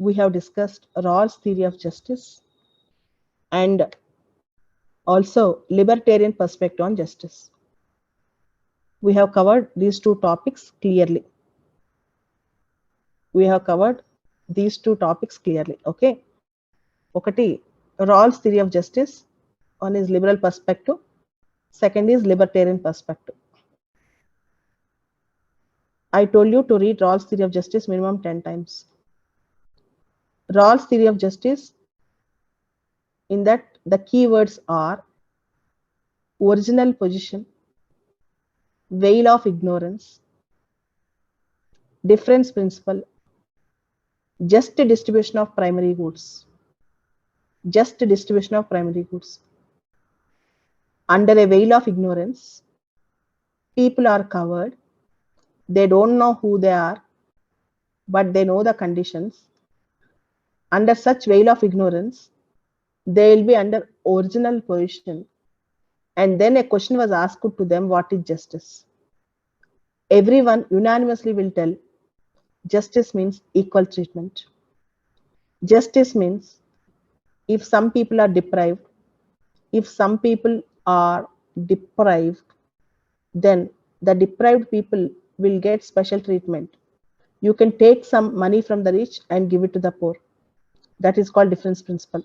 we have discussed Rawls' theory of justice and also libertarian perspective on justice. We have covered these two topics clearly. Okay. Okati, Rawls' theory of justice. One is liberal perspective. Second is libertarian perspective. I told you to read Rawls' theory of justice minimum 10 times. Rawls' theory of justice, in that the keywords are original position, veil of ignorance, difference principle, just distribution of primary goods. Just distribution of primary goods. Under a veil of ignorance, people are covered. They don't know who they are, but they know the conditions. Under such veil of ignorance, they will be under original position. And then a question was asked to them, what is justice? Everyone unanimously will tell, justice means equal treatment. Justice means if some people are deprived, then the deprived people will get special treatment. You can take some money from the rich and give it to the poor. That is called difference principle.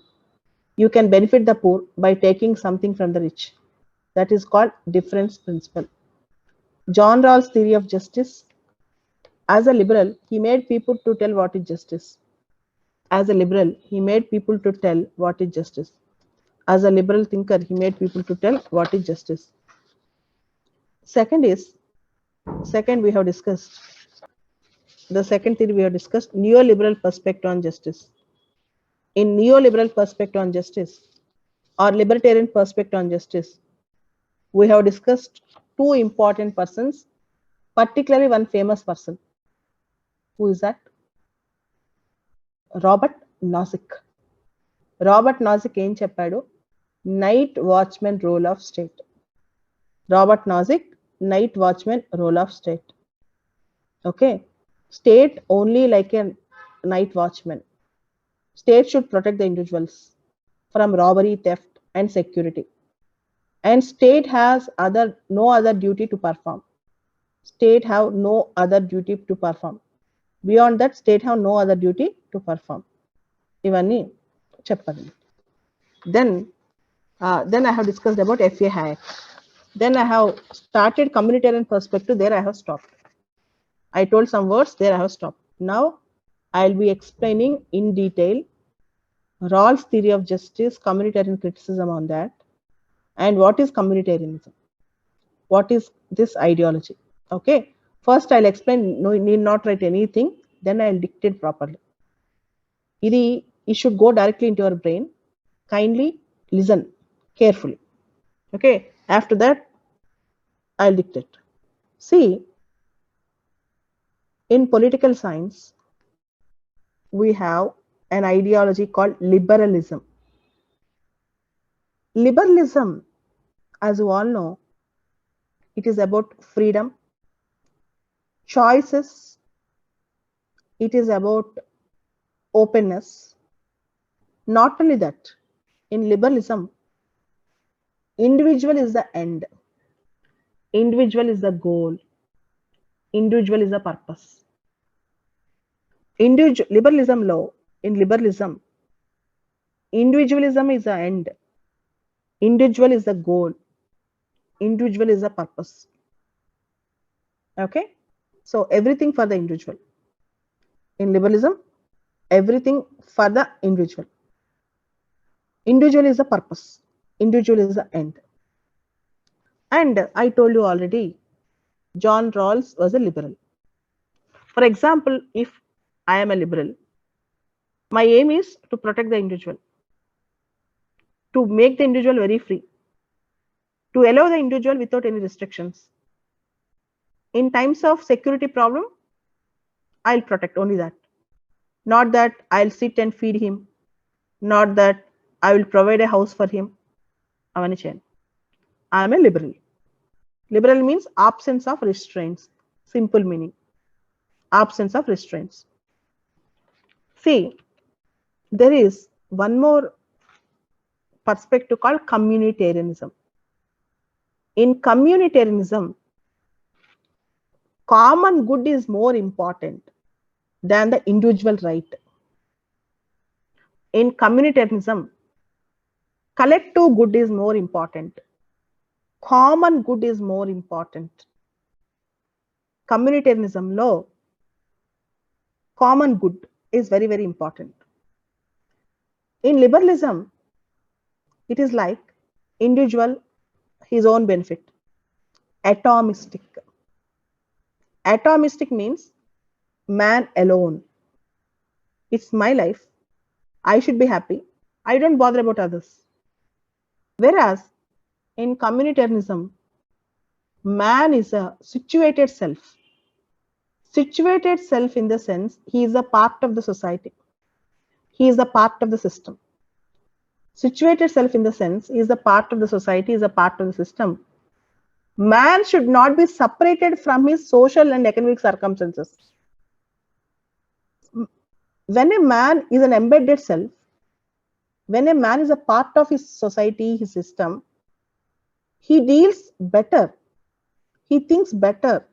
You can benefit the poor by taking something from the rich. That is called difference principle. John Rawls' theory of justice. As a liberal, he made people to tell what is justice. As a liberal, he made people to tell what is justice. As a liberal thinker, he made people to tell what is justice. Second, we have discussed. The second theory we have discussed, neoliberal perspective on justice. In neoliberal perspective on justice or libertarian perspective on justice, we have discussed two important persons, particularly one famous person. Who is that? Robert Nozick. Robert Nozick ఏం చెప్పాడు? Night watchman role of state. Robert Nozick, night watchman role of state. Okay. State only like a night watchman. State should protect the individuals from robbery, theft, and security. And state has no other duty to perform. State have no other duty to perform. Beyond that, state have no other duty to perform. Ivanni cheppadu. Then I have discussed about F.A. Hayek. Then I have started communitarian perspective. There I have stopped. I told some words. There I have stopped. Now I will be explaining in detail Rawls' theory of justice, communitarian criticism on that, and what is communitarianism. What is this ideology? Okay. First I'll explain. No, need not write anything. Then I'll dictate properly. It should go directly into your brain. Kindly listen carefully. Okay. After that, I'll dictate. See, in political science, we have an ideology called liberalism. Liberalism, as you all know, it is about freedom, choices, it is about openness. Not only that, in liberalism, individual is the end, individual is the goal, individual is the purpose. Liberalism law, in liberalism, individualism is the end, individual is the goal, individual is the purpose. Okay. So everything for the individual. In liberalism, everything for the individual. Individual is the purpose, individual is the end. And I told you already, John Rawls was a liberal. For example, if I am a liberal, my aim is to protect the individual, to make the individual very free, to allow the individual without any restrictions. In times of security problem, I'll protect only that. Not that I'll sit and feed him, not that I will provide a house for him. I am a liberal. Liberal means absence of restraints. Simple meaning. Absence of restraints. See, there is one more perspective called communitarianism. In communitarianism, common good is more important than the individual right. In communitarianism, collective good is more important. Common good is more important. Communitarianism law, common good is very, very important. In liberalism, it is like individual, his own benefit. Atomistic. Atomistic means man alone. It's my life. I should be happy. I don't bother about others. Whereas in communitarianism, man is a situated self. Situated self in the sense he is a part of the society. He is a part of the system. Situated self in the sense he is a part of the society, is a part of the system. Man should not be separated from his social and economic circumstances. When a man is an embedded self, when a man is a part of his society, his system, he deals better, he thinks better.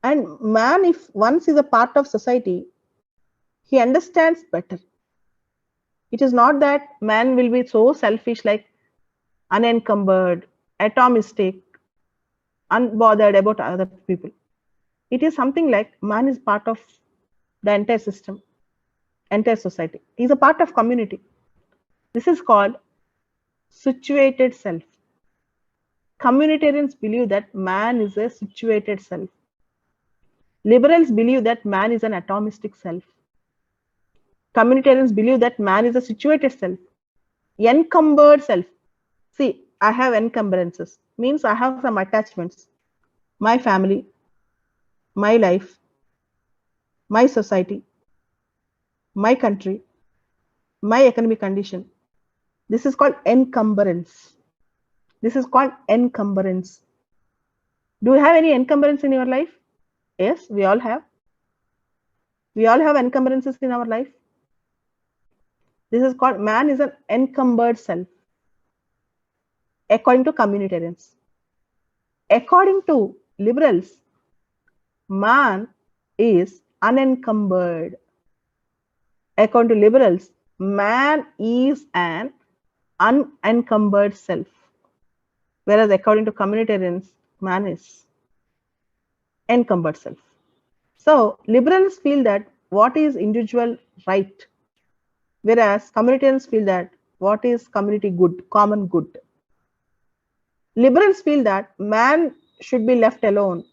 And man, if once is a part of society, he understands better. It is not that man will be so selfish, like unencumbered, atomistic, unbothered about other people. It is something like man is part of the entire system, entire society. He is a part of community. This is called situated self. Communitarians believe that man is a situated self. Liberals believe that man is an atomistic self. Communitarians believe that man is a situated self, encumbered self. See, I have encumbrances, means I have some attachments. My family, my life, my society, my country, my economic condition. This is called encumbrance. This is called encumbrance. Do you have any encumbrance in your life? Yes, we all have. We all have encumbrances in our life. This is called man is an encumbered self, according to communitarians. According to liberals, man is unencumbered. According to liberals, man is an unencumbered self. Whereas according to communitarians, man is encumbered self. So liberals feel that what is individual right, whereas communitarians feel that what is community good, common good. Liberals feel that man should be left alone.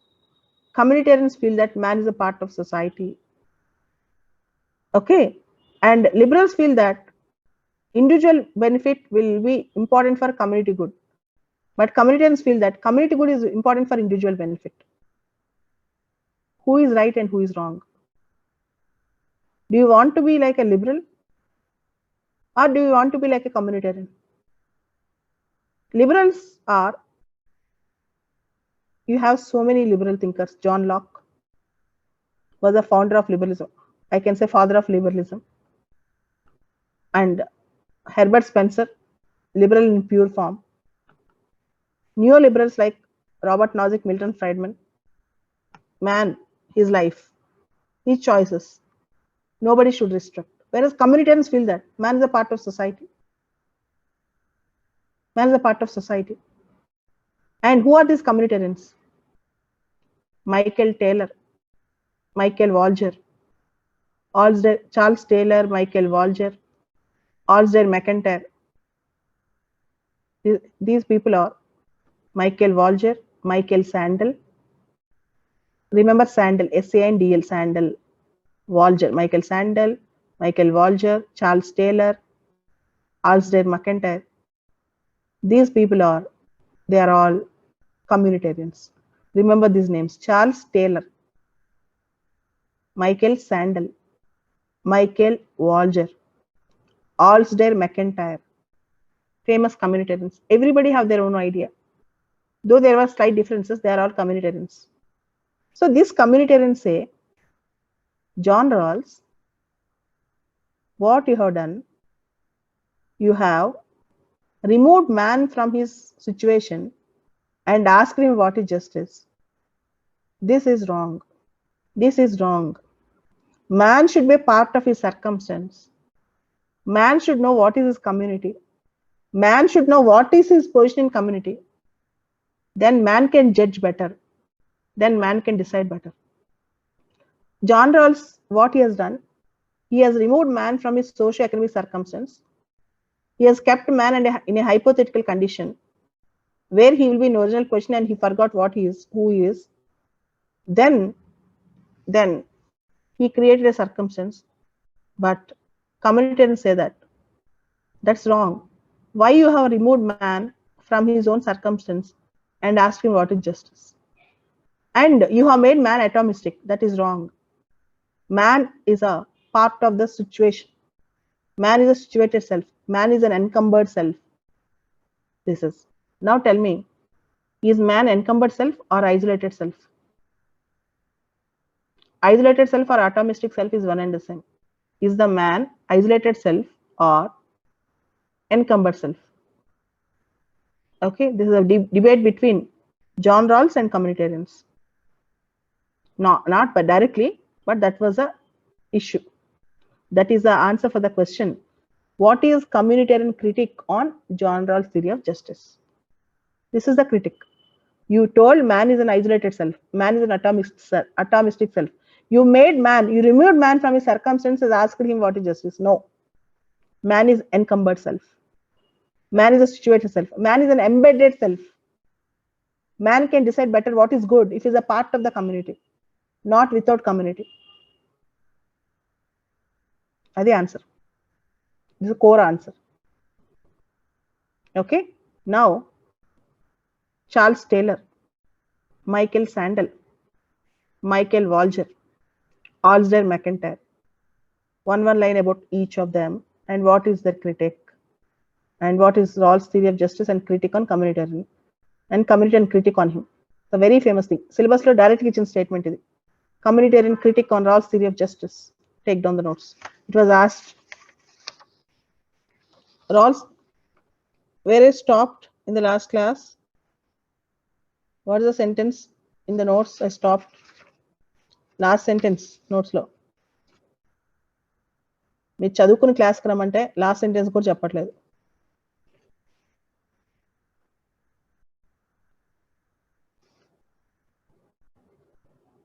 Communitarians feel that man is a part of society. Okay. And liberals feel that individual benefit will be important for community good. But communitarians feel that community good is important for individual benefit. Who is right and who is wrong? Do you want to be like a liberal? Or do you want to be like a communitarian? Liberals are, you have so many liberal thinkers. John Locke was the founder of liberalism. I can say father of liberalism. And Herbert Spencer, liberal in pure form. Neoliberals like Robert Nozick, Milton Friedman. Man, his life, his choices. Nobody should restrict. Whereas communitarians feel that man is a part of society. Man is a part of society. And who are these communitarians? Michael Taylor, Michael Walzer, Charles Taylor, Michael Walzer, Alasdair MacIntyre. These people are Michael Walzer, Michael Sandel. Remember Sandel, S-A-N-D-L, Sandel, Walzer, Michael Sandel, Michael Walzer, Charles Taylor, Alasdair MacIntyre. These people are, they are all communitarians. Remember these names: Charles Taylor, Michael Sandel, Michael Walzer, Alasdair MacIntyre. Famous communitarians. Everybody have their own idea. Though there were slight differences, they are all communitarians. So these communitarians say, John Rawls What you have done, you have removed man from his situation and asked him what is justice. This is wrong. This is wrong. Man should be a part of his circumstance. Man should know what is his community. Man should know what is his position in community. Then man can judge better. Then man can decide better. John Rawls, what he has done, he has removed man from his socio-economic circumstance. He has kept man in a hypothetical condition where he will be in original position and he forgot what he is, who he is. Then he created a circumstance, but communitarians say that that's wrong. Why you have removed man from his own circumstance and asked him what is justice? And you have made man atomistic. That is wrong. Man is a part of the situation. Man is a situated self. Man is an encumbered self. This is. Now tell me, is man encumbered self or isolated self? Isolated self or atomistic self is one and the same. Is the man isolated self or encumbered self? Okay, this is a debate between John Rawls and communitarians. Not but directly, but that was a issue. That is the answer for the question. What is communitarian critique on John Rawls' theory of justice? This is the critique. You told man is an isolated self. Man is an atomistic self. You made man, you removed man from his circumstances, asked him what is justice. No. Man is encumbered self. Man is a situated self. Man is an embedded self. Man can decide better what is good if he is a part of the community, not without community. That's the answer. This is the core answer. Okay. Now, Charles Taylor, Michael Sandel, Michael Walzer, Alasdair MacIntyre. One line about each of them and what is their critique and what is Rawls' theory of justice and critique on communitarian and communitarian critique on him. The very famous thing. Syllabus lo direct kitchen statement is communitarian critique on Rawls' theory of justice. Take down the notes. It was asked. Rawls, where I stopped in the last class? What is the sentence in the notes I stopped? Last sentence notes లో మీరు చదువుకుని క్లాస్కి రమ్మంటే last sentence కూడా చెప్పట్లేదు.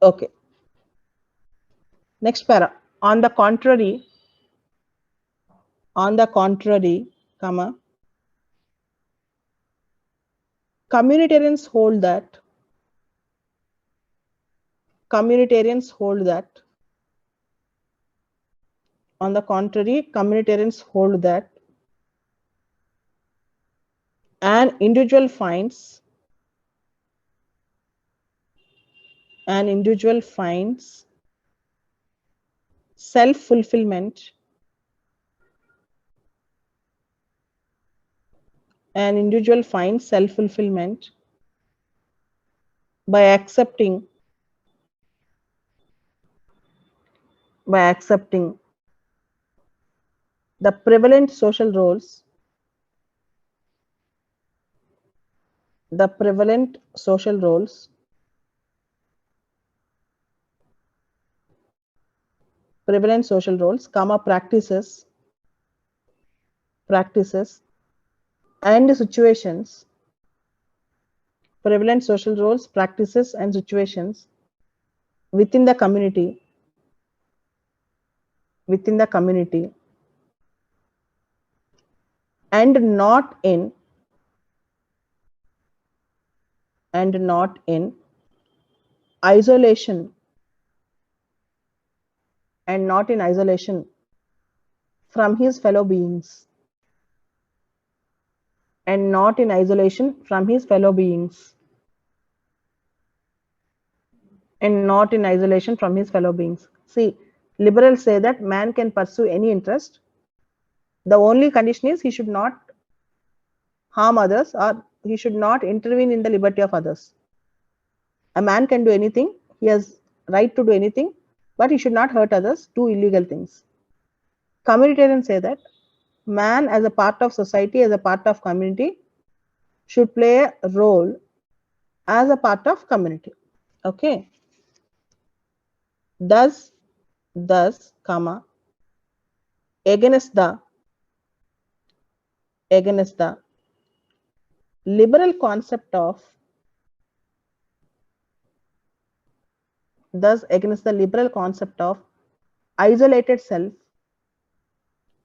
Okay. Next para. On the contrary, comma, communitarians hold that on the contrary, communitarians hold that an individual finds self-fulfillment by accepting the prevalent social roles comma practices and situations, prevalent social roles, practices and situations within the community and not in isolation from his fellow beings. See, liberals say that man can pursue any interest. The only condition is he should not harm others or he should not intervene in the liberty of others. A man can do anything. He has right to do anything, but he should not hurt others, do illegal things. Communitarians say that man as a part of society, as a part of community, should play a role as a part of community. Okay. Thus, comma, against the liberal concept of, thus against the liberal concept of isolated self,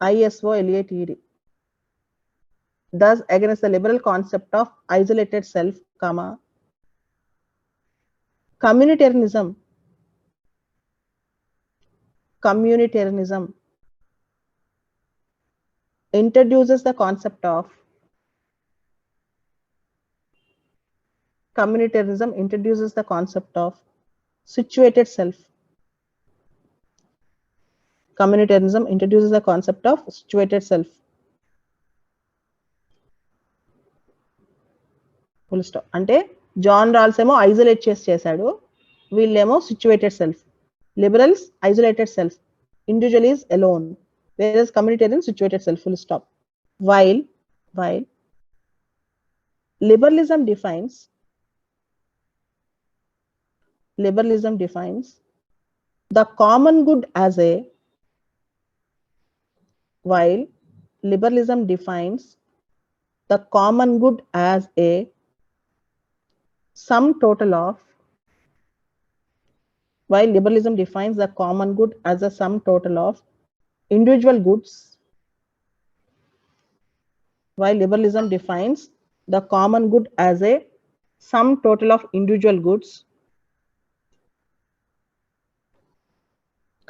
ISOLATED. Thus against the liberal concept of isolated self, comma, communitarianism introduces the concept of situated self. Communitarianism introduces the concept of situated self. Full stop. అంటే John Rolls ఏమో isolate చేశాడు, వీళ్ళేమో situated self. Liberals isolated self. Individual is alone. Whereas communitarian situated self. Full stop. While liberalism defines the common good as a, while liberalism defines the common good as a sum total of, while liberalism defines the common good as a sum total of individual goods, while liberalism defines the common good as a sum total of individual goods,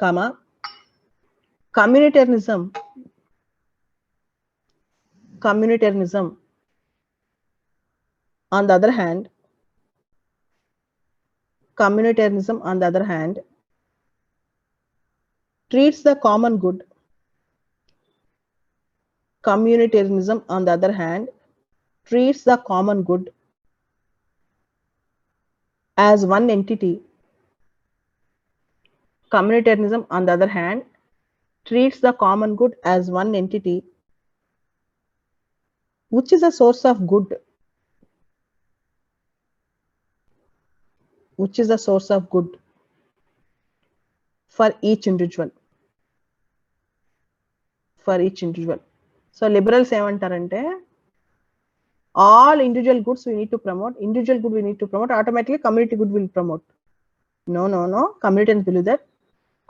comma, communitarianism on the other hand treats the common good. Communitarianism on the other hand treats the common good as one entity. Communitarianism on the other hand treats the common good as one entity, which is a source of good, for each individual. So liberals ఏమంటారంటే all individual goods we need to promote, automatically community good will promote. No. Communitarians believe that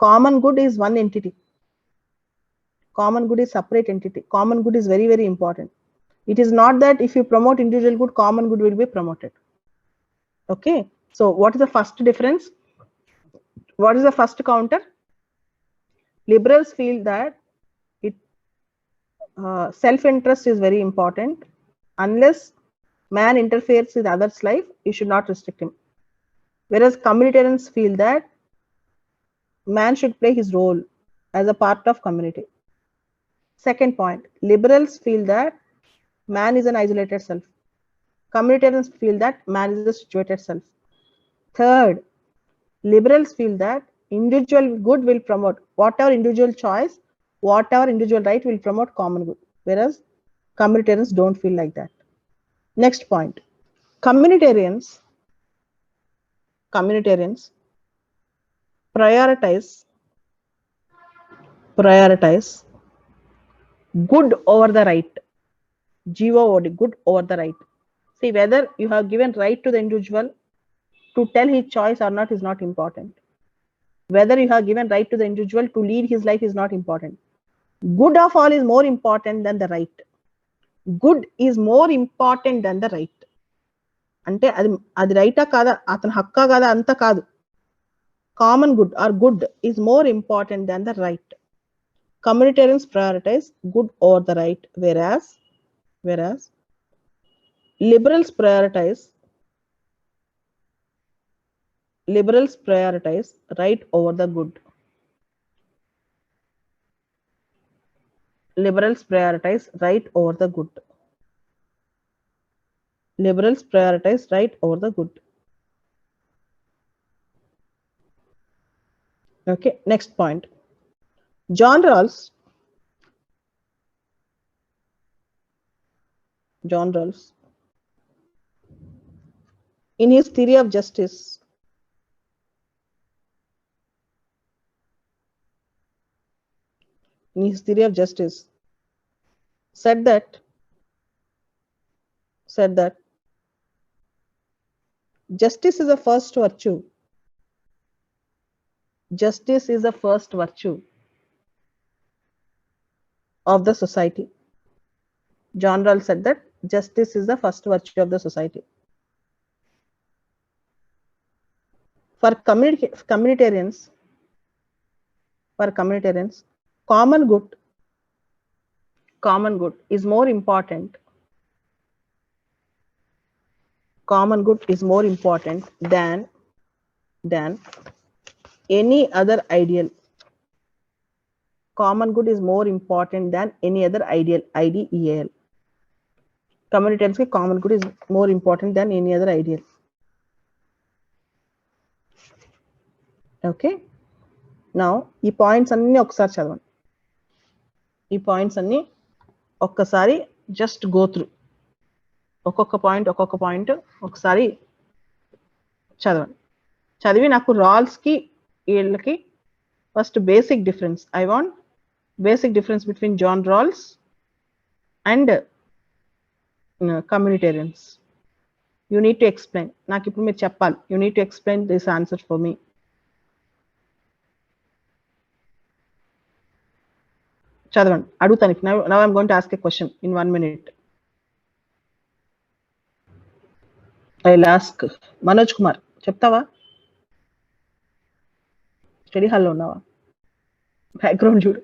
common good is one entity. Common good is separate entity. Common good is very, very important. It is not that if you promote individual good, common good will be promoted. Okay. So what is the first difference? What is the first counter? Liberals feel that self-interest is very important. Unless man interferes with others' life, you should not restrict him. Whereas communitarians feel that man should play his role as a part of community. Second point, liberals feel that man is an isolated self. Communitarians feel that man is a situated self. Third, liberals feel that individual good will promote whatever individual choice, whatever individual right will promote common good. Whereas communitarians don't feel like that. Next point, communitarians prioritize good over the right. GOD, good over the right. See, whether you have given right to the individual to tell his choice or not is not important. Whether you have given right to the individual to lead his life is not important. Good of all is more important than the right. Good is more important than the right. అంటే అది రైటా కాదా, అతని hakka కాదా అంత కాదు. Common good or good is more important than the right. Communitarians prioritize good over the right, whereas liberals prioritize right over the good. Liberals prioritize right over the good. Okay, next point. John Rawls John Rawls. In his theory of justice, said that justice is a first virtue. Justice is the first virtue of the society. John Rawls said that justice is the first virtue of the society. For communitarians, common good is more important. Common good is more important than any other ideal. Common good is more important than any other ideal. IDEAL. Communitarians के common good is more important than any other ideal. Okay. Now ఈ points అన్ని ఒకసారి చదవండి. ఈ points అన్ని ఒక్కసారి just go through. ఒక్కొక్క point ఒకసారి చదవండి. చదివి నాకు రాల్స్ కి వీళ్ళకి first basic difference. I want basic difference between John Rawls and communitarians. You need to explain. నాకు ఇప్పుడు మీరు చెప్పాలి. You need to explain this answer for me. చదవండి. అడుగుతాను. Now I'm going to ask a question in 1 minute. I will ask Manoj Kumar. చెప్తావా? Study హాల్లో ఉన్నావా? Background చూడు.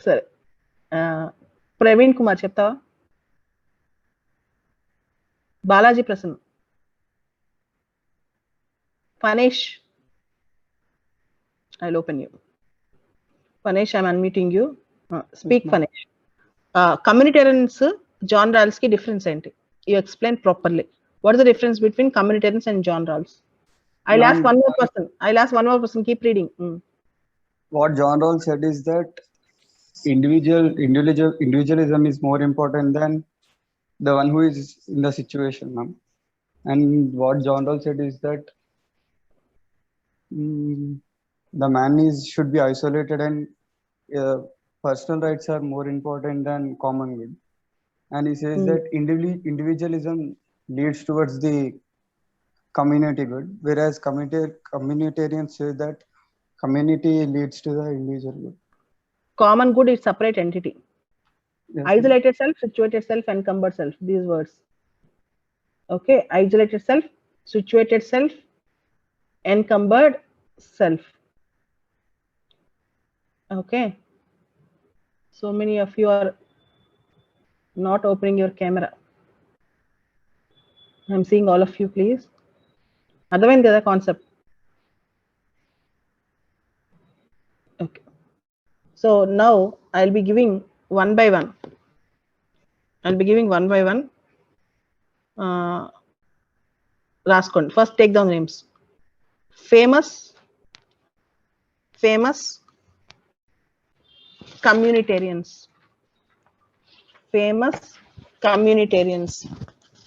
సరే. ప్రవీణ్ కుమార్ చెప్తావా? Balaji Prasanna. Fanesh. I will open you. Fanesh, I'm unmuting you. Speak, Fanesh. Communitarians, John Rawls ki difference enti? You explain properly. What is the difference between communitarians and John Rawls? I'll ask one more person. Keep reading. What John Rawls said is that individualism is more important than the one who is in the situation. And what John Rawls said is that the man should be isolated, and personal rights are more important than common good. And he says that individualism leads towards the community good, whereas communitarians say that community leads to the individual good. Common good is separate entity. Yes, isolated self, situated self, encumbered self. These words. Okay, isolated self, situated self, encumbered self. Okay, so many of you are not opening your camera. I'm seeing all of you, please. Otherwise, the other concept. Okay, so now I'll be giving one by one. Raskond. First, take down names. Famous communitarians.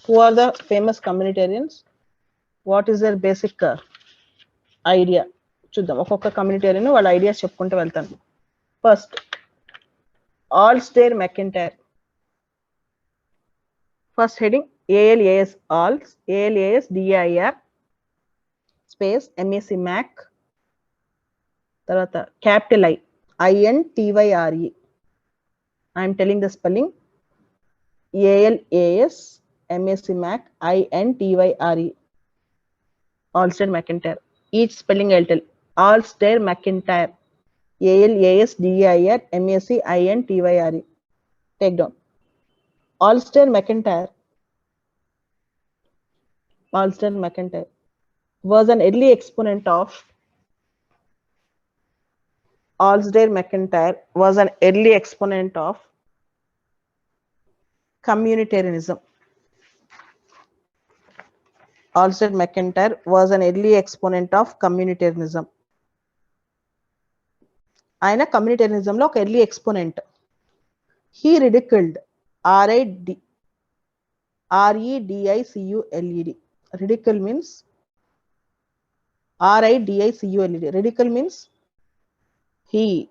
Who are the famous communitarians? What is their basic idea? చూద్దాం. ఒక్కొక్క కమ్యూనిటేరియన్ వాళ్ళ ideas చెప్పుకుంటూ వెళ్తాను. First, Alasdair MacIntyre. First heading ALAS ALS, ALAS DIR space MAC MAC, తర్వాత capital INTYRE. I'm telling the spelling. ALAS MAC MAC INTYRE. Alsted McIntyre. Each spelling I'll tell. Alsted McIntyre. ALAS DIR MAC INTYRE. Take down. Alsted McIntyre was an early exponent of communitarianism. Alsted McIntyre was an early exponent of communitarianism. ఆయన కమ్యూనిటేరియనిజం లో ఒక early exponent. He ridiculed R-I-D R-E-D-I-C-U-L-E-D. Ridicule means R-I-D-I-C-U-L-E-D. Ridicule means he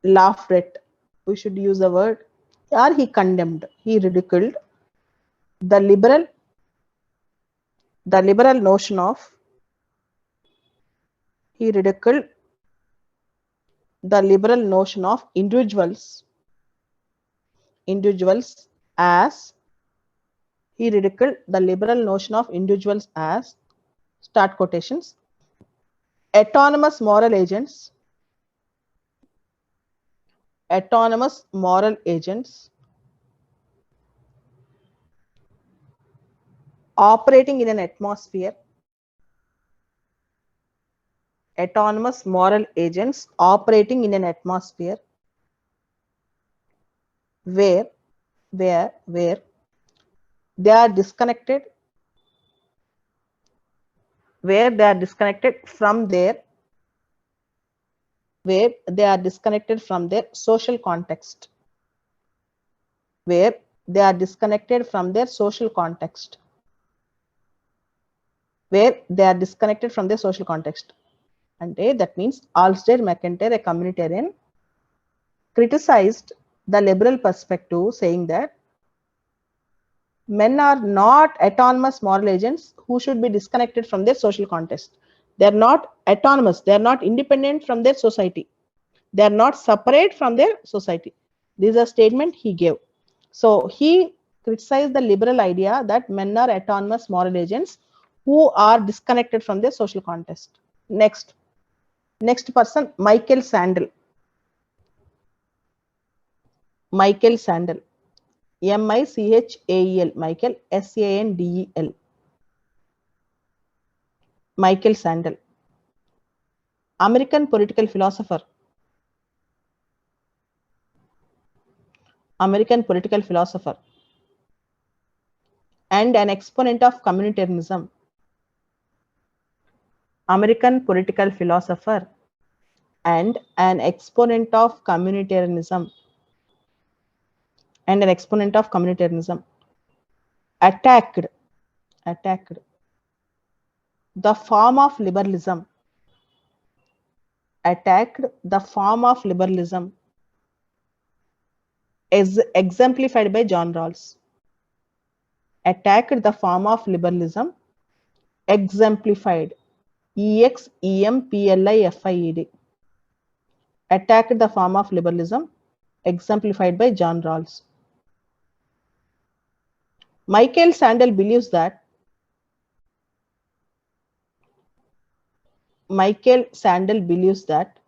laughed at. We should use the word, or he condemned. He ridiculed the liberal notion of. He ridiculed the liberal notion of individuals as. He ridiculed the liberal notion of individuals as, start quotations, autonomous moral agents operating in an atmosphere where they are disconnected from their social context. అంటే that means Alsted McIntyre, a communitarian, criticized the liberal perspective, saying that men are not autonomous moral agents who should be disconnected from their social context. They are not autonomous, they are not independent from their society, they are not separate from their society. This is a statement he gave. So he criticized the liberal idea that men are autonomous moral agents who are disconnected from their social context. Next person, Michael Sandel. M-I-C-H-A-E-L, Michael, S-A-N-D-E-L. Michael Sandel, American political philosopher. And an exponent of communitarianism. American political philosopher and an exponent of communitarianism. Attacked the form of liberalism. Is exemplified by John Rawls. Attacked the form of liberalism, exemplified, E-X-E-M-P-L-I-F-I-E-D. Attacked the form of liberalism, exemplified by John Rawls. Michael Sandel believes that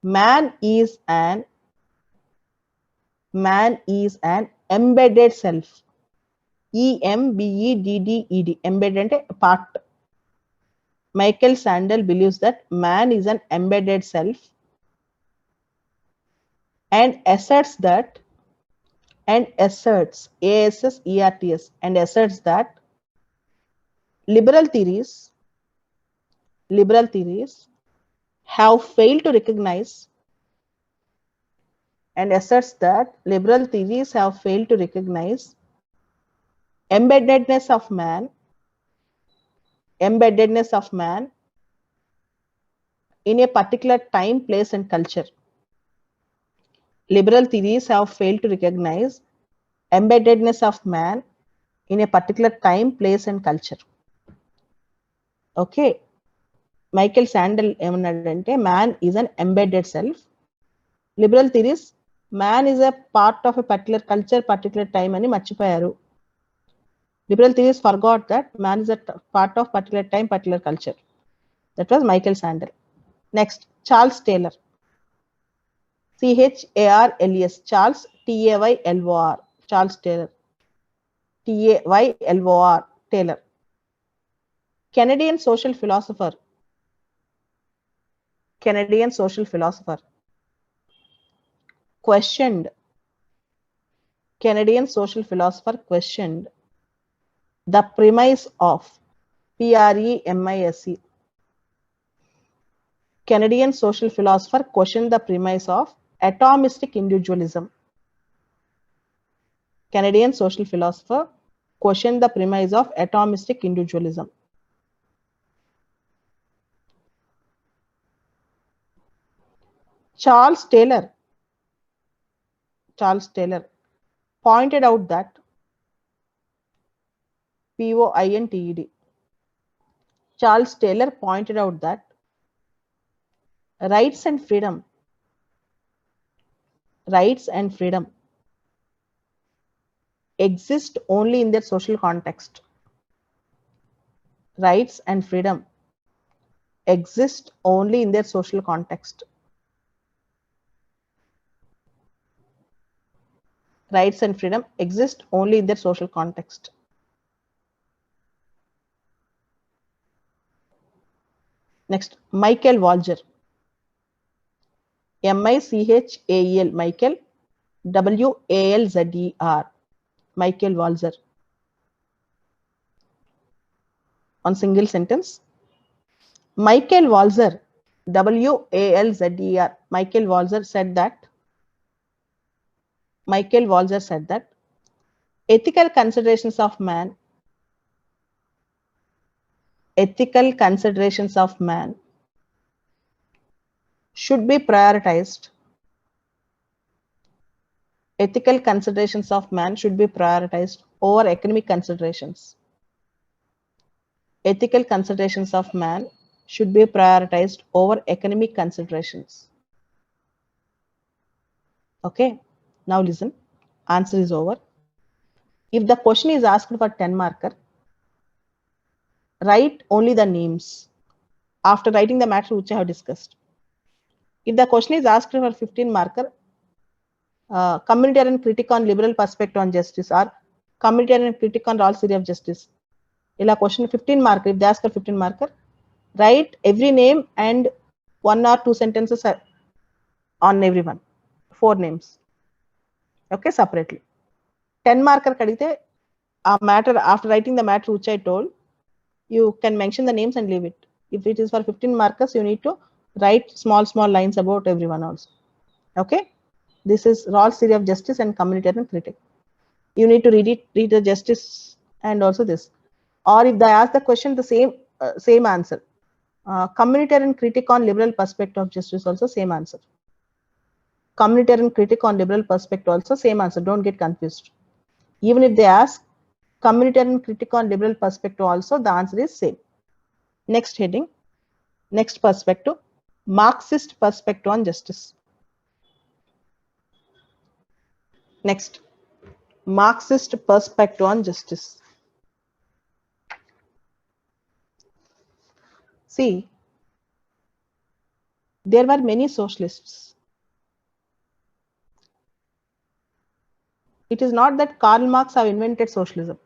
man is an embedded self. E-M-B-E-D-D-E-D. Embedded ante part. Michael Sandel believes that man is an embedded self and asserts that liberal theories have failed to recognize embeddedness of man in a particular time, place, and culture. Liberal theories have failed to recognize embeddedness of man in a particular time, place, and culture. Okay. Michael Sandel ఏమన్నాడంటే man is an embedded self. Liberal theories, man is a part of a particular culture, particular time అని మర్చిపోయారు. Liberal theories forgot that man is a part of particular time, particular culture. That was Michael Sandel. Next, Charles Taylor. C-H-A-R-L-E-S. Charles, T-A-Y-L-O-R. Charles Taylor. T-A-Y-L-O-R. Taylor. Canadian social philosopher. Questioned the premise of P-R-E-M-I-S-E. Canadian social philosopher questioned the premise of atomistic individualism. Canadian social philosopher, questioned the premise of atomistic individualism. Charles Taylor pointed out that POINTED. Charles Taylor pointed out that rights and freedom exist only in their social context. Rights and freedom exist only in their social context. Rights and freedom exist only in their social context. Next, Michael Walzer. MICHAEL, Michael, WALZER, Michael Walzer. On single sentence, Michael Walzer, WALZER, Michael Walzer said that ethical considerations of man should be prioritized. Ethical considerations of man should be prioritized over economic considerations. Ethical considerations of man should be prioritized over economic considerations. Okay, now listen. Answer is over. If the question is asked for 10 marker, write only the names after writing the matter which I have discussed. If the question is asked for 15 marker, communitarian critique on liberal perspective on justice or communitarian critique on Rawls theory of justice. Ila question 15 marker. If they ask for 15 marker, write every name and 1 or 2 sentences on everyone. 4 names. Okay, separately. 10 marker kadite a matter after writing the matter which I told, you can mention the names and leave it. If it is for 15 markers, you need to write small lines about everyone also. Okay, this is Rawls theory of justice and communitarian critique. You need to read the justice and also this. Or if they ask the question, the same answer. Communitarian critique on liberal perspective of justice, also same answer. Communitarian critique on liberal perspective, also same answer. Don't get confused. Even if they ask communitarian critique on liberal perspective, also the answer is same. Next heading, next perspective, Marxist perspective on justice. Next, Marxist perspective on justice. See, there were many socialists. It is not that Karl Marx have invented socialism.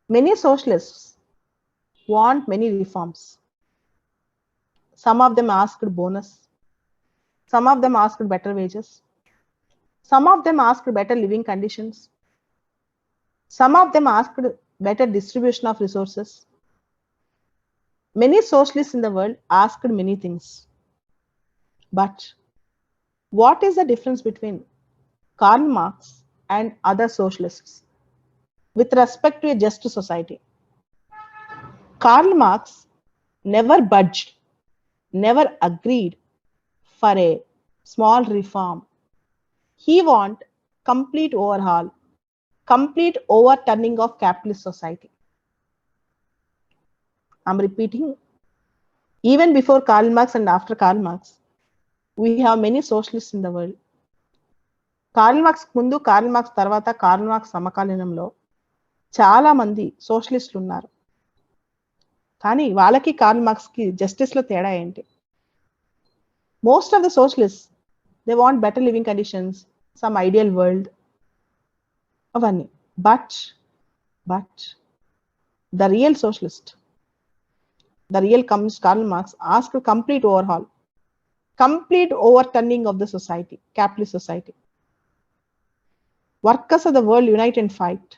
Many socialists want many reforms. Some of them asked bonus. Some of them asked better wages. Some of them asked better living conditions. Some of them asked better distribution of resources. Many socialists in the world asked many things. But what is the difference between Karl Marx and other socialists with respect to a just society? Karl Marx never budged, never agreed for a small reform. He want complete overhaul, complete overturning of capitalist society. I'm repeating, even before Karl Marx and after Karl Marx, we have many socialists in the world. Karl Marx ముందు, Karl Marx తర్వాత, Karl Marx సమకాలీనంలో చాలా మంది సోషలిస్టులు ఉన్నారు. కానీ వాళ్ళకి Karl Marx కి justice లో తేడా ఏంటి? Most of the socialist they want better living conditions, some ideal world, అవన్నీ. But the real socialist, the real communist Karl Marx asked complete overhaul, complete overturning of the society, capitalist society. Workers of the world unite and fight.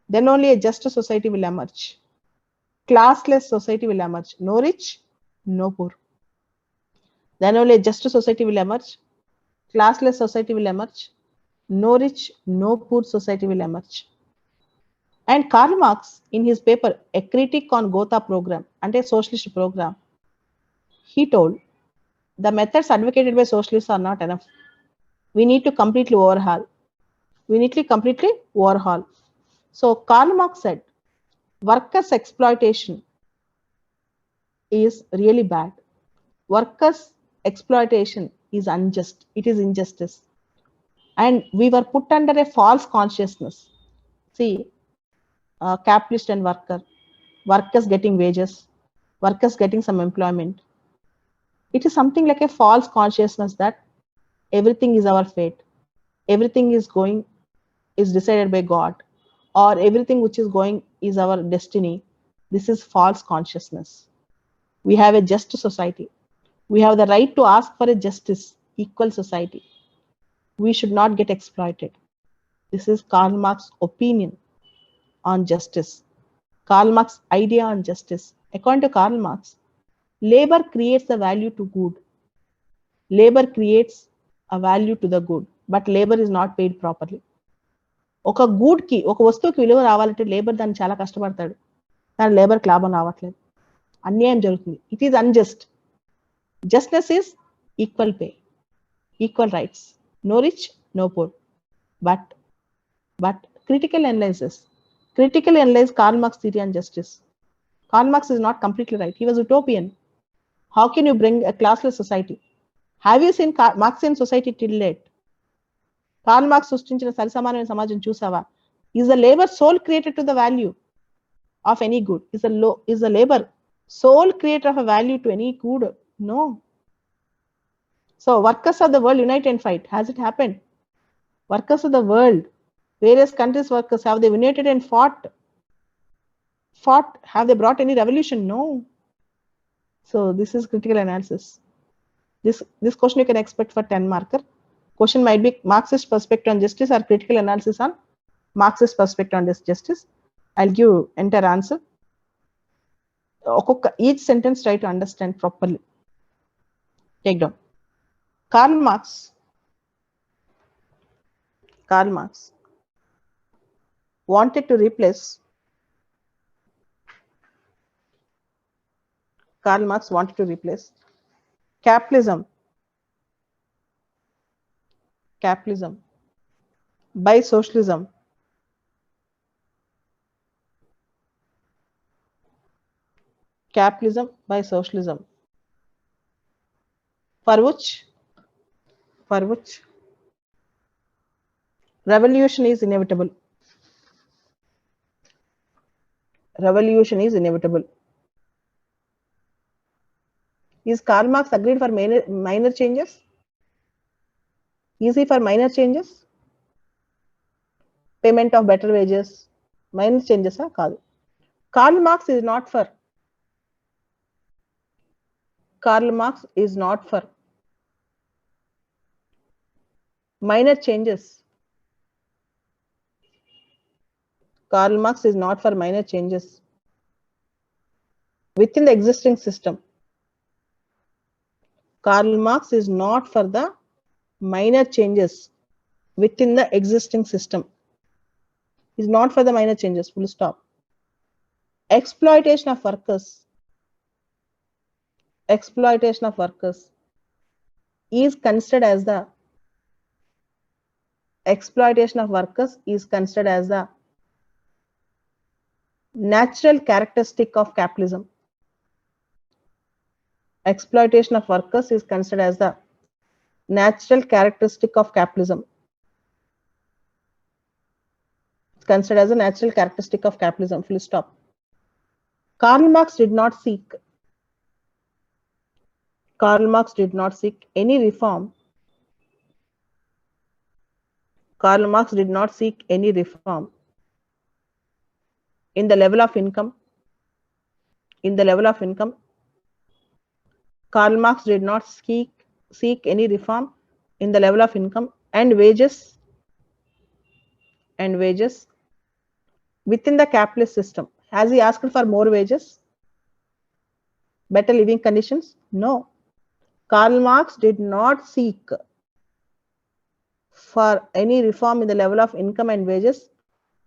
Then only a just society will emerge. Classless society will emerge. No rich, no poor. Then only a just society will emerge. Classless society will emerge. no rich, no poor society will emerge. And Karl Marx, in his paper, A Critique on Gotha Program, and a socialist program, he told the methods advocated by socialists are not enough. We need to completely overhaul. We need to completely overhaul. So Karl Marx said, workers' exploitation is really bad. Workers' exploitation is unjust. It is injustice. And we were put under a false consciousness. See, capitalist and worker, workers getting wages, workers getting some employment. It is something like a false consciousness that everything is our fate, everything is going is decided by God, or everything which is going is our destiny. This is false consciousness. We have a just society. We have the right to ask for a justice, equal society. We should not get exploited. This is Karl Marx's opinion on justice. Karl Marx's idea on justice. According to Karl Marx, labor creates the value to good. Labor creates a value to the good, but labor is not paid properly. ఒక good కి ఒక వస్తువుకి విలువ రావాలంటే labour దాన్ని చాలా కష్టపడతాడు, కానీ లేబర్కి లాభం రావట్లేదు, అన్యాయం జరుగుతుంది. It is unjust. Justice is equal pay, equal rights, no rich no poor. But critical analyze Karl Marx theory on justice. Karl Marx is not completely right. He was utopian. How can you bring a classless society? Have you seen Marxian society till late? Karl Marx సృష్టించిన సరి సమానమైన సమాజం చూసావా? Is the labor sole creator to the value of any good? Is the labor sole creator of a value to any good? No. So workers of the world unite and fight. Has it happened? Workers of the world, various countries' workers, have they united and fought? Have they brought any revolution? No. So this is critical analysis. This question you can expect for 10 marker. Question might be Marxist perspective on justice or critical analysis on Marxist perspective on this justice. I'll give entire answer. Each sentence try to understand properly. Take down. Karl Marx wanted to replace capitalism by socialism. Capitalism by socialism. For which revolution is inevitable. Is Karl Marx agreed for minor changes? Is he for minor changes? Payment of better wages, minor changes are called. Karl Marx is not for minor changes. Karl Marx is not for minor changes within the existing system. Karl Marx is not for the minor changes within the existing system. Is not for the minor changes, full stop. Exploitation of workers is considered as the natural characteristic of capitalism. Exploitation of workers is considered as the natural characteristic of capitalism. It's considered as a natural characteristic of capitalism, full stop. Karl Marx did not seek any reform. Karl Marx did not seek any reform in the level of income. Karl Marx did not seek any reform in the level of income and wages within the capitalist system. Has he asked for more wages, better living conditions? No. Karl Marx did not seek for any reform in the level of income and wages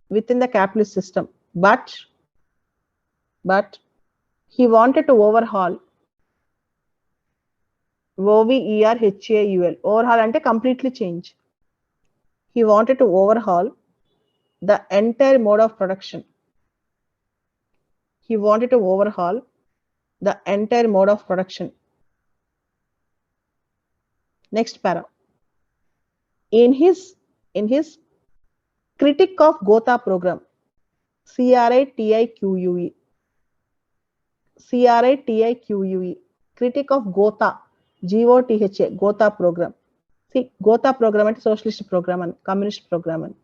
within the capitalist system, but he wanted to overhaul OVERHAUL. Overhaul ante completely change. He wanted to overhaul the entire mode of production. He wanted to overhaul the entire mode of production. Next para. In his Critique of Gotha program, CRITIQUE, Critique of Gotha, GOTHA, Gotha program. See, Gotha program అంటే socialist programme అని, communist programme అని.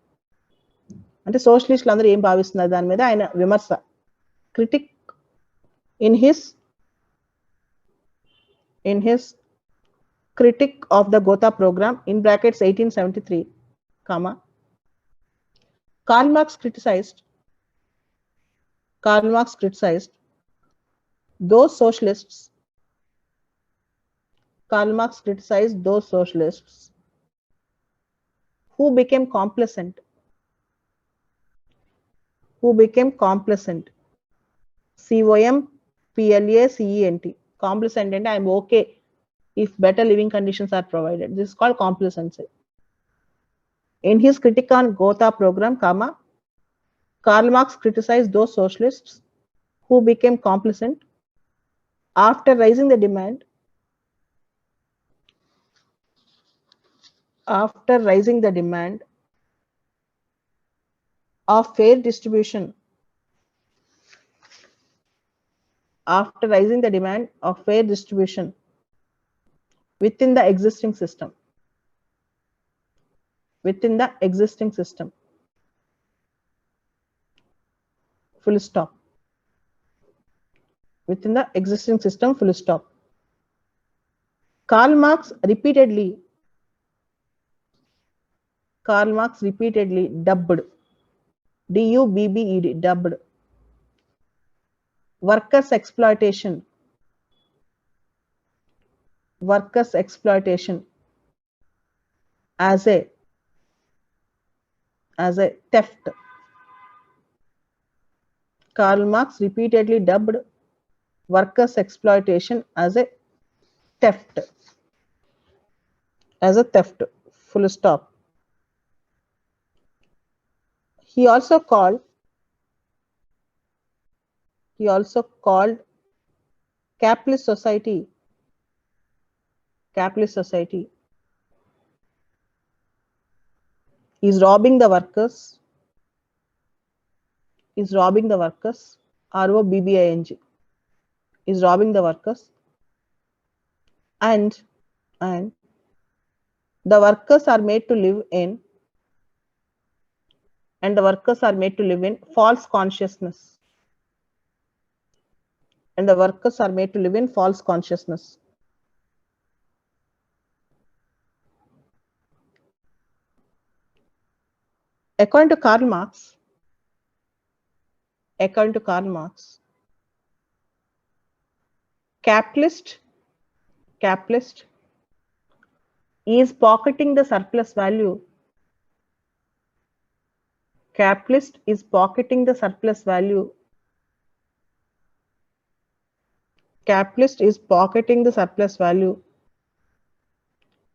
అంటే సోషలిస్టులు అందరూ ఏం భావిస్తున్నారు దాని మీద ఆయన విమర్శ. Critic in his critique of the Gotha program in brackets 1873, comma, Karl Marx criticized those socialists who became complacent, COMPLACENT. Complacent and I'm okay if better living conditions are provided. This is called complacency. In his critique on Gotha program, comma, Karl Marx criticized those socialists who became complacent after raising the demand of fair distribution within the existing system. Full stop. Within the existing system, full stop. Karl Marx repeatedly dubbed, DUBBED, dubbed workers' exploitation as a theft. Karl Marx repeatedly dubbed workers' exploitation as a theft. Full stop. He also called capitalist society is robbing the workers, ROBBING, is robbing the workers, and the workers are made to live in false consciousness. According to Karl Marx, capitalist is pocketing the surplus value.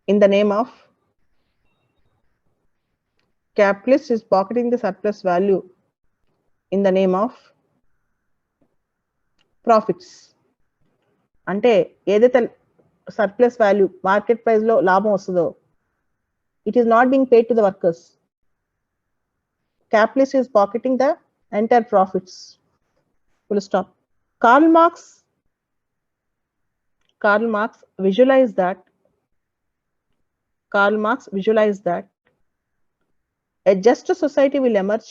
In the name of profits. అంటే ఏదైతే surplus value market price లో లాభం వస్తుందో, it is not being paid to the workers. Capitalist is pocketing the entire profits. Full stop. Karl Marx visualized that a just society will emerge.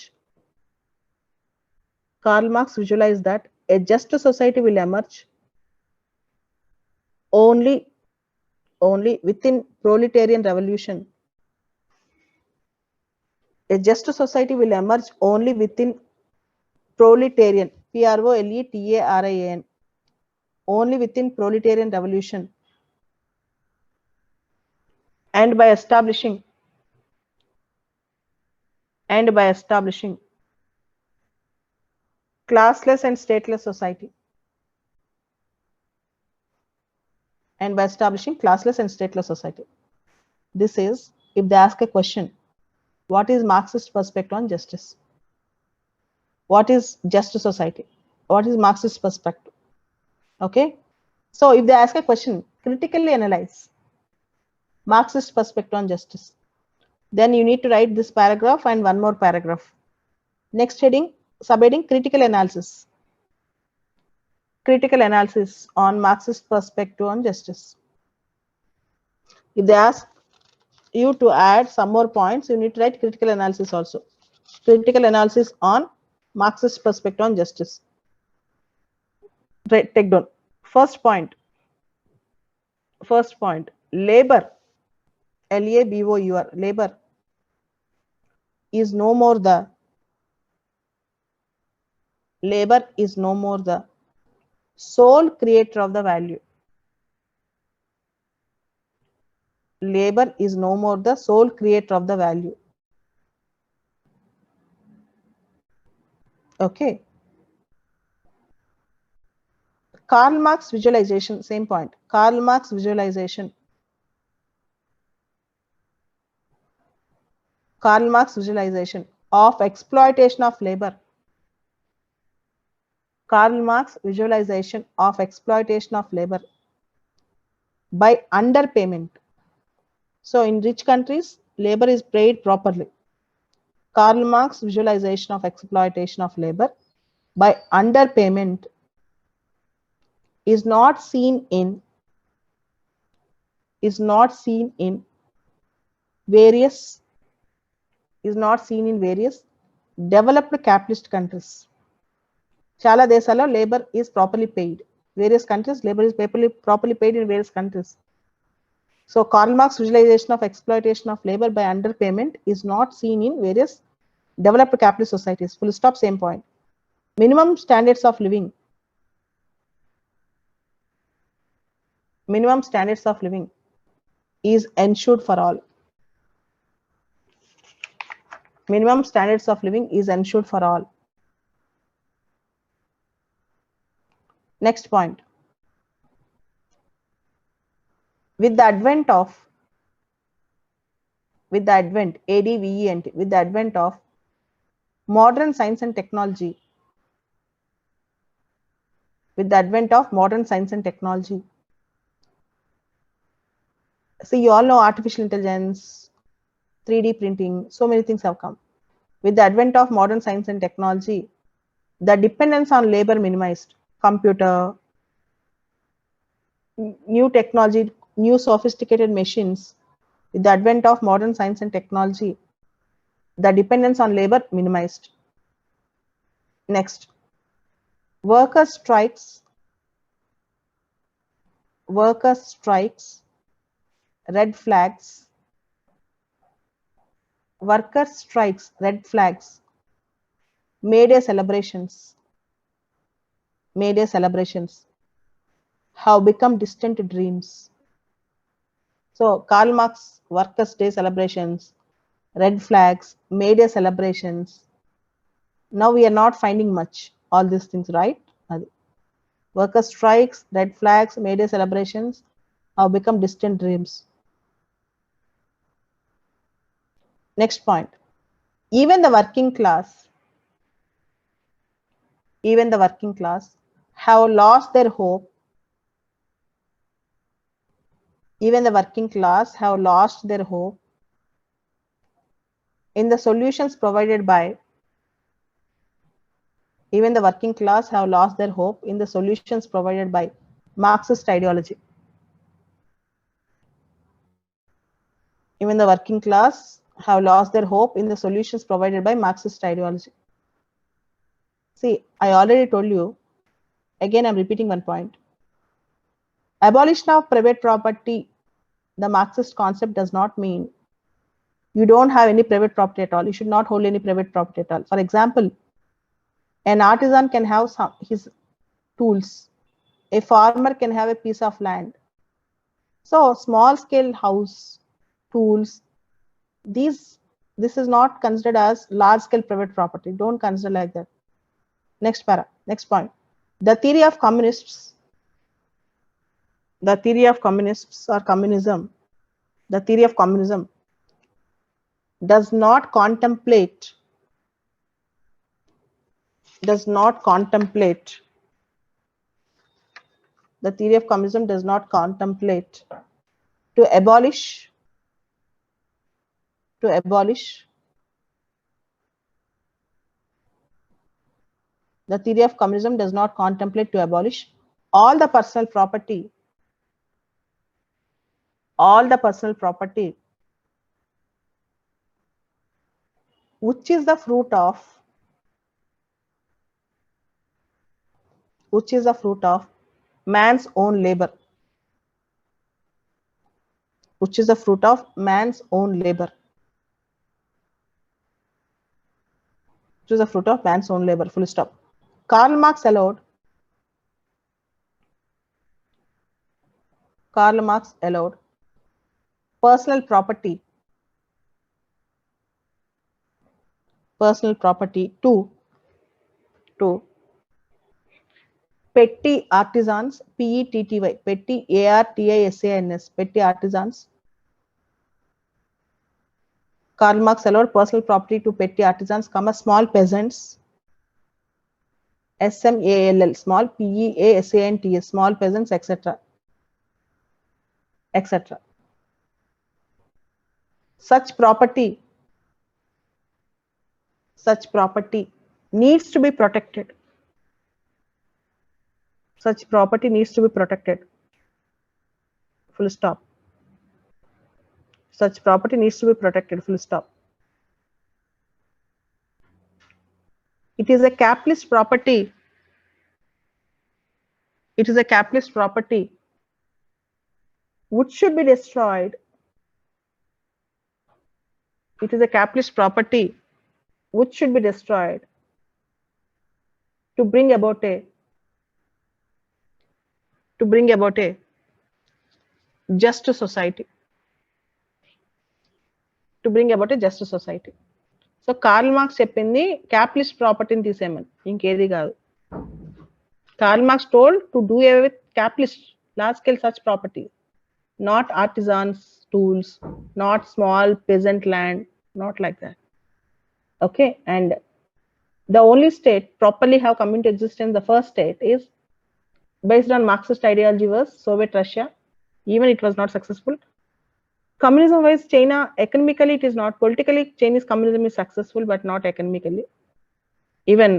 Only within proletarian revolution. A just society will emerge only within proletarian, PROLETARIAN, only within proletarian revolution, and by establishing and by establishing classless and stateless society. And by establishing classless and stateless society. This is if they ask a question, what is Marxist perspective on justice? What is just society? What is Marxist perspective? Okay. So if they ask a question, critically analyze Marxist perspective on justice. Then you need to write this paragraph and one more paragraph. Next heading, subheading, critical analysis. Critical analysis on Marxist perspective on justice. If they ask you to add some more points, you need to write critical analysis also. Critical analysis on Marxist perspective on justice. Right, take down. First point, labor, L-A-B-O-U-R, labor is no more the sole creator of the value. Labor is no more the sole creator of the value. Okay. Karl Marx visualization, same point. Karl Marx visualization. Karl Marx visualization of exploitation of labor. Karl Marx visualization of exploitation of labor by underpayment. So in rich countries, labor is paid properly. Karl Marx visualization of exploitation of labor by underpayment is not seen in various developed capitalist countries. Chala desalo labor is properly paid. Various countries, labor is properly paid in various countries. So Karl Marx visualization of exploitation of labor by underpayment is not seen in various developed capitalist societies. Full stop, same point. Minimum standards of living. Minimum standards of living is ensured for all. Minimum standards of living is ensured for all. Next point. With the advent of modern science and technology, see, you all know artificial intelligence, 3D printing, so many things have come. With the advent of modern science and technology, the dependence on labor minimized. Computer, new technology, new sophisticated machines. With the advent of modern science and technology, the dependence on labor minimized. Next, workers' strikes, red flags. Workers' strikes, red flags. May Day celebrations have become distant dreams. So Karl Marx Workers' Day celebrations, red flags, May Day celebrations. Now we are not finding much all these things, right? Workers' strikes, red flags, May Day celebrations have become distant dreams. Next point. Even the working class have lost their hope. Even the working class have lost their hope in the solutions provided by Marxist ideology. Even the working class have lost their hope in the solutions provided by Marxist ideology. See, I already told you, again I'm repeating one point. Abolition of private property, the Marxist concept does not mean you don't have any private property at all. You should not hold any private property at all. For example, an artisan can have his tools. A farmer can have a piece of land. So small scale house, tools, these This is not considered as large scale private property. Don't consider like that. Next para, next point. The theory of communists or communism, the theory of communism does not contemplate the theory of communism does not contemplate to abolish the theory of communism does not contemplate to abolish all the personal property which is the fruit of man's own labor. Which is the fruit of man's own labor. Which is the fruit of man's own labor. Full stop. Karl Marx allowed personal property to petty artisans, P-E-T-T-Y, petty A-R-T-I-S-A-N-S, petty artisans. Karl Marx allowed personal property to petty artisans, small peasants, S-M-A-L-L, small P-E-A-S-A-N-T-S, small peasants, etc. etc. Such property needs to be protected. Such property needs to be protected. Full stop. Such property needs to be protected. Full stop. It is a capitalist property. It is a capitalist property which should be destroyed. It is a capitalist property which should be destroyed to bring about a just society. To bring about a just society. So Karl Marx చెప్పింది capitalist property ని తీసేయమని, ఇంకేది కాదు. Karl Marx told to do away with capitalist large scale such property, not artisans tools, not small peasant land, not like that. Okay, and the only state properly have come into existence, the first state, is based on Marxist ideology was Soviet Russia. Even it was not successful. Communism wise, China, economically it is not. Politically, Chinese communism is successful, but not economically. Even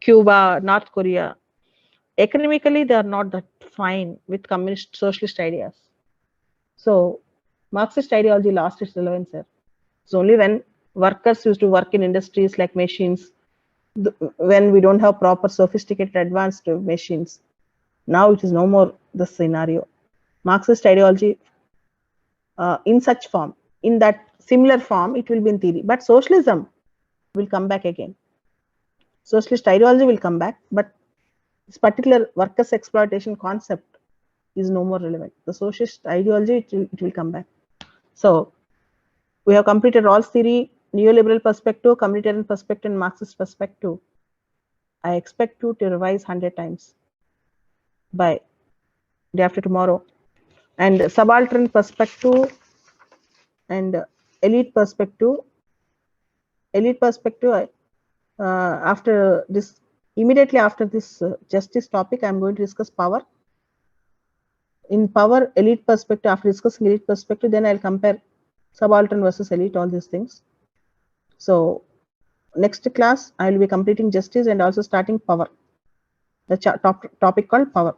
Cuba, North Korea, economically they are not that fine with communist socialist ideas. So Marxist ideology lost its relevance here. It's only when workers used to work in industries like machines, when we don't have proper sophisticated advanced machines. Now it is no more the scenario. Marxist ideology in such form, in that similar form, it will be in theory. But socialism will come back again. Socialist ideology will come back, but this particular workers' exploitation concept is no more relevant. The socialist ideology, it will come back. So we have completed Rawls theory, neoliberal perspective, communitarian perspective, and Marxist perspective. I expect you to revise 100 times by day after tomorrow. And subaltern perspective and elite perspective. After this, immediately after this justice topic, I am going to discuss power. In power, elite perspective, after discussing elite perspective, then I'll compare subaltern versus elite, all these things. So next class, I will be completing justice and also starting power. The topic called power.